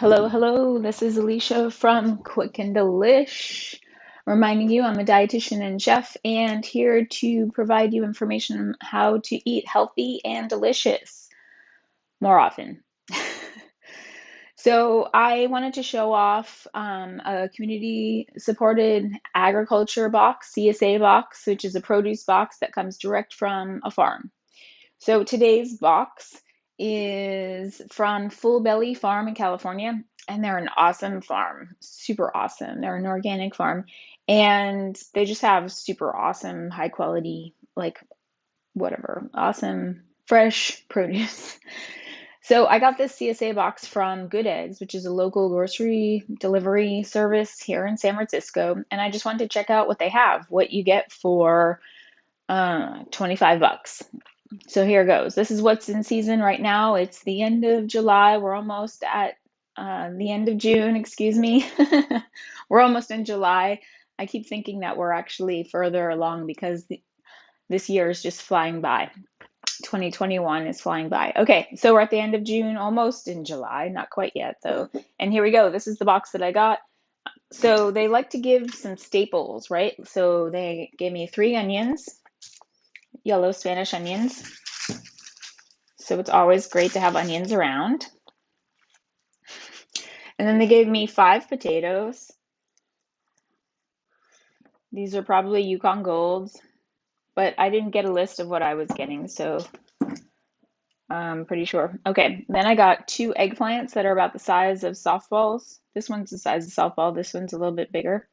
Hello, hello. This is Alicia from Quick and Delish, reminding you I'm a dietitian and chef and here to provide you information on how to eat healthy and delicious more often. So I wanted to show off a community supported agriculture box, CSA box, which is a produce box that comes direct from a farm. So today's box is from Full Belly Farm in California, and they're an awesome farm, super awesome. They're an organic farm, and they just have super awesome, high quality, like whatever, awesome, fresh produce. So I got this CSA box from Good Eggs, which is a local grocery delivery service here in San Francisco, and I just wanted to check out what they have, what you get for 25 bucks. So here goes. This is what's in season right now. It's the end of July. We're almost at the end of June, excuse me. We're almost in July. I keep thinking that we're actually further along because this year is just flying by. 2021 is flying by. Okay, so we're at the end of June, almost in July. Not quite yet, though. And here we go. This is the box that I got. So they like to give some staples, right? So they gave me 3 onions, yellow Spanish onions. So it's always great to have onions around. And then they gave me 5 potatoes. These are probably Yukon Golds, but I didn't get a list of what I was getting, so I'm pretty sure. Okay, then I got 2 eggplants that are about the size of softballs. This one's the size of softball, this one's a little bit bigger.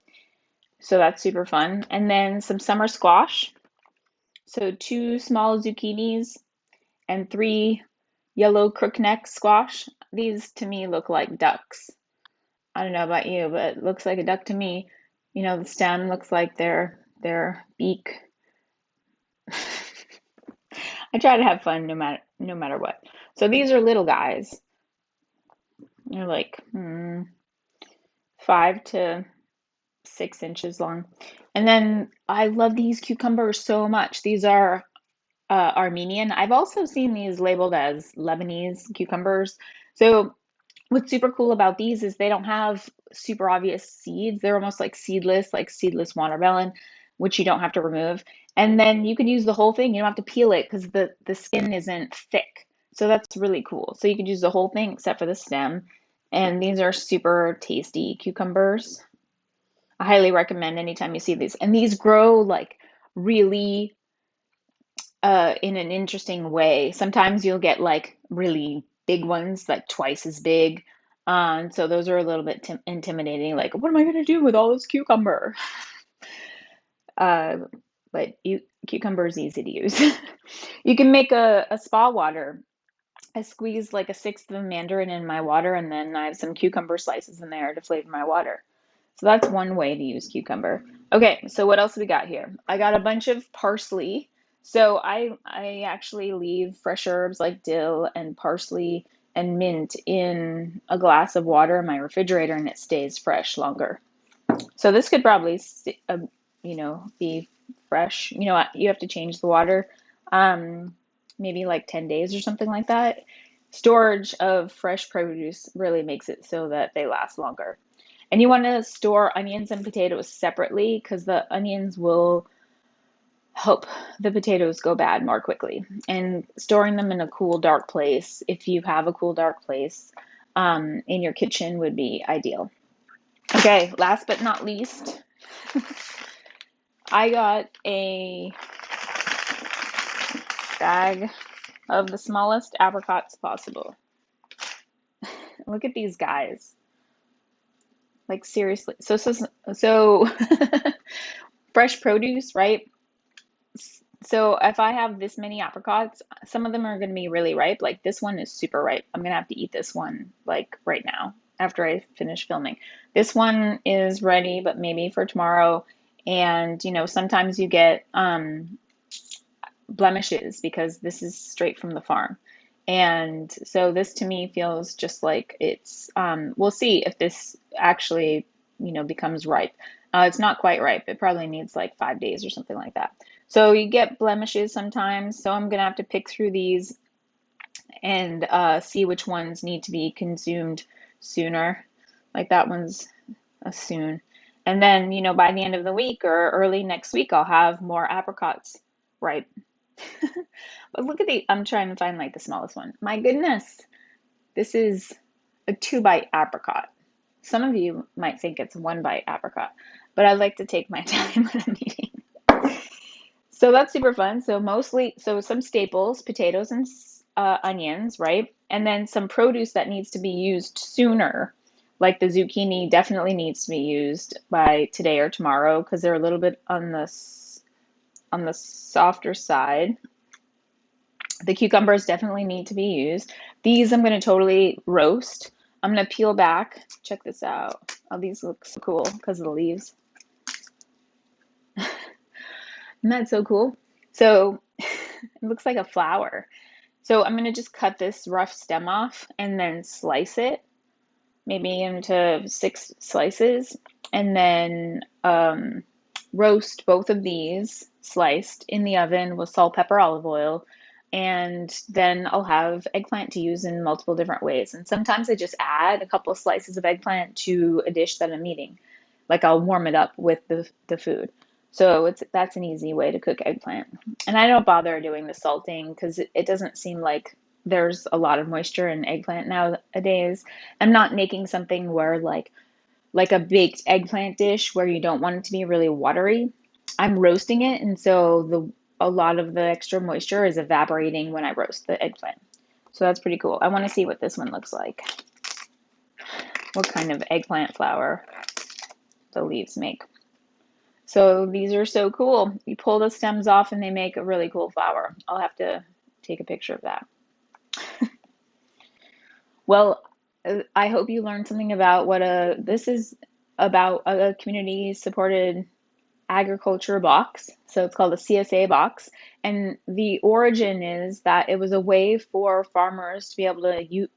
So that's super fun. And then some summer squash. So 2 small zucchinis and 3 yellow crookneck squash. These to me look like ducks. I don't know about you, but it looks like a duck to me. You know, the stem looks like their beak. I try to have fun no matter what. So these are little guys. They're like 5 to 6 inches long. And then I love these cucumbers so much. These are Armenian. I've also seen these labeled as Lebanese cucumbers. So what's super cool about these is they don't have super obvious seeds. They're almost like seedless watermelon, which you don't have to remove. And then you can use the whole thing. You don't have to peel it because the skin isn't thick. So that's really cool. So you could use the whole thing except for the stem. And these are super tasty cucumbers. I highly recommend anytime you see these. And these grow like really in an interesting way. Sometimes you'll get like really big ones, like twice as big. And so those are a little bit intimidating. Like, what am I going to do with all this cucumber? Uh, but cucumber is easy to use. You can make a spa water. I squeeze like a sixth of a mandarin in my water, and then I have some cucumber slices in there to flavor my water. So that's one way to use cucumber. Okay, so what else we got here? I got a bunch of parsley. So I actually leave fresh herbs like dill and parsley and mint in a glass of water in my refrigerator, and it stays fresh longer. So this could probably, be fresh. You know what? You have to change the water, maybe like 10 days or something like that. Storage of fresh produce really makes it so that they last longer. And you want to store onions and potatoes separately because the onions will help the potatoes go bad more quickly. And storing them in a cool, dark place, if you have a cool, dark place in your kitchen, would be ideal. Okay, last but not least, I got a bag of the smallest apricots possible. Look at these guys. Like seriously. So fresh produce, right? So if I have this many apricots, some of them are going to be really ripe. Like this one is super ripe. I'm going to have to eat this one like right now after I finish filming. This one is ready, but maybe for tomorrow. And sometimes you get blemishes because this is straight from the farm. And so this to me feels just like it's, we'll see if this actually, becomes ripe. It's not quite ripe. It probably needs like 5 days or something like that. So you get blemishes sometimes. So I'm going to have to pick through these and see which ones need to be consumed sooner. Like that one's a soon. And then, by the end of the week or early next week, I'll have more apricots ripe. But look at I'm trying to find like the smallest one. My goodness, this is a 2-bite apricot. Some of you might think it's 1-bite apricot, but I like to take my time when I'm eating. So that's super fun. So some staples, potatoes and onions, right? And then some produce that needs to be used sooner, like the zucchini definitely needs to be used by today or tomorrow because they're a little bit on the softer side. The cucumbers definitely need to be used. These I'm going to totally roast. I'm going to peel back. Check this out. Oh, these look so cool because of the leaves. Isn't that so cool? So it looks like a flower. So I'm going to just cut this rough stem off and then slice it, maybe into 6 slices, and then roast both of these sliced in the oven with salt, pepper, olive oil. And then I'll have eggplant to use in multiple different ways. And sometimes I just add a couple of slices of eggplant to a dish that I'm eating. Like I'll warm it up with the food. So that's an easy way to cook eggplant. And I don't bother doing the salting because it doesn't seem like there's a lot of moisture in eggplant nowadays. I'm not making something where like a baked eggplant dish where you don't want it to be really watery. I'm roasting it, and so a lot of the extra moisture is evaporating when I roast the eggplant. So that's pretty cool. I want to see what this one looks like. What kind of eggplant flour the leaves make. So these are so cool. You pull the stems off and they make a really cool flower. I'll have to take a picture of that. Well, I hope you learned something about this is about a community supported agriculture box. So it's called a CSA box. And the origin is that it was a way for farmers to be able to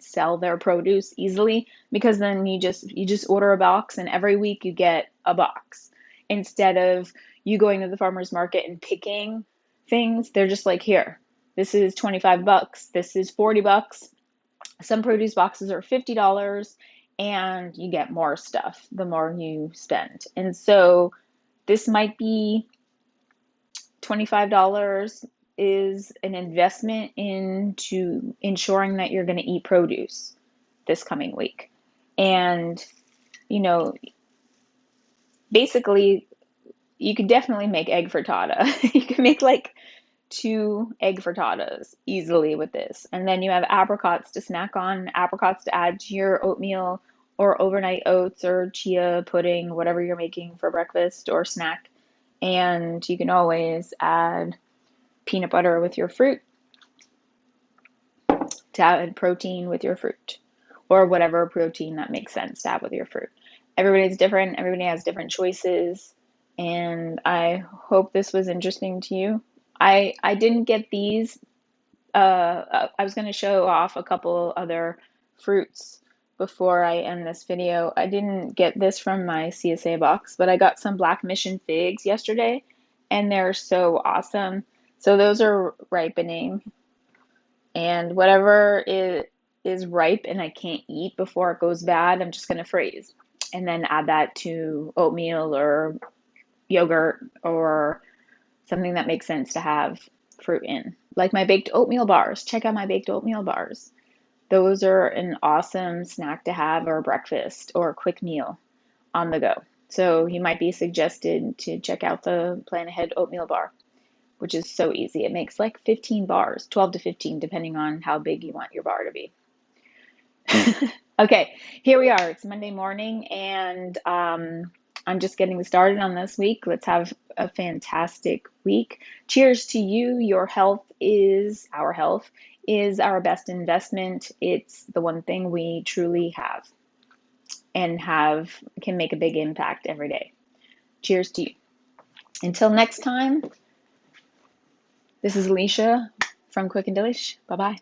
sell their produce easily, because then you just order a box and every week you get a box. Instead of you going to the farmer's market and picking things, they're just like, here, this is $25, this is $40. Some produce boxes are $50 and you get more stuff the more you spend. And so this might be $25 is an investment into ensuring that you're going to eat produce this coming week. And, basically, you could definitely make egg frittata. You can make like 2 egg frittatas easily with this. And then you have apricots to snack on, apricots to add to your oatmeal or overnight oats or chia pudding, whatever you're making for breakfast or snack. And you can always add peanut butter with your fruit to add protein with your fruit, or whatever protein that makes sense to have with your fruit. Everybody's different. Everybody has different choices. And I hope this was interesting to you. I didn't get these. I was going to show off a couple other fruits before I end this video. I didn't get this from my CSA box, but I got some Black Mission figs yesterday, and they're so awesome. So those are ripening, and whatever is ripe and I can't eat before it goes bad, I'm just going to freeze and then add that to oatmeal or yogurt or something that makes sense to have fruit in. Like my baked oatmeal bars. Check out my baked oatmeal bars. Those are an awesome snack to have, or breakfast or a quick meal on the go. So you might be suggested to check out the Plan Ahead oatmeal bar, which is so easy. It makes like 15 bars, 12 to 15, depending on how big you want your bar to be. Okay, here we are. It's Monday morning, and I'm just getting started on this week. Let's have a fantastic week. Cheers to you. Your health is our best investment. It's the one thing we truly have and can make a big impact every day. Cheers to you. Until next time, this is Alicia from Quick and Delish. Bye-bye.